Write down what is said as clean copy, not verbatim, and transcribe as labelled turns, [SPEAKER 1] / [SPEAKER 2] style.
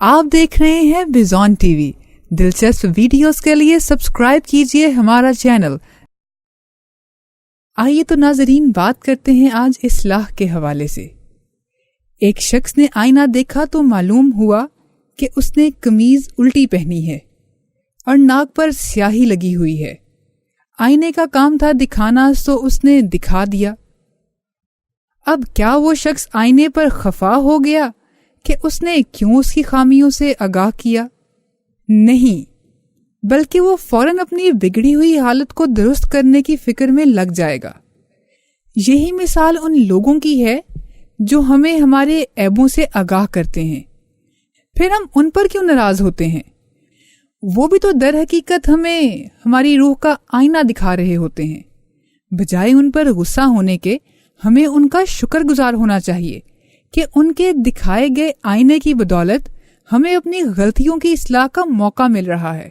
[SPEAKER 1] آپ دیکھ رہے ہیں بزون ٹی وی۔ دلچسپ ویڈیوز کے لیے سبسکرائب کیجیے ہمارا چینل۔ آئیے تو ناظرین بات کرتے ہیں آج اصلاح کے حوالے سے۔ ایک شخص نے آئینہ دیکھا تو معلوم ہوا کہ اس نے قمیض الٹی پہنی ہے اور ناک پر سیاہی لگی ہوئی ہے۔ آئینے کا کام تھا دکھانا، سو اس نے دکھا دیا۔ اب کیا وہ شخص آئینے پر خفا ہو گیا کہ اس نے کیوں اس کی خامیوں سے آگاہ کیا؟ نہیں، بلکہ وہ فوراً اپنی بگڑی ہوئی حالت کو درست کرنے کی فکر میں لگ جائے گا۔ یہی مثال ان لوگوں کی ہے جو ہمیں ہمارے عیبوں سے آگاہ کرتے ہیں، پھر ہم ان پر کیوں ناراض ہوتے ہیں؟ وہ بھی تو در حقیقت ہمیں ہماری روح کا آئینہ دکھا رہے ہوتے ہیں۔ بجائے ان پر غصہ ہونے کے، ہمیں ان کا شکر گزار ہونا چاہیے کہ ان کے دکھائے گئے آئینے کی بدولت ہمیں اپنی غلطیوں کی اصلاح کا موقع مل رہا ہے۔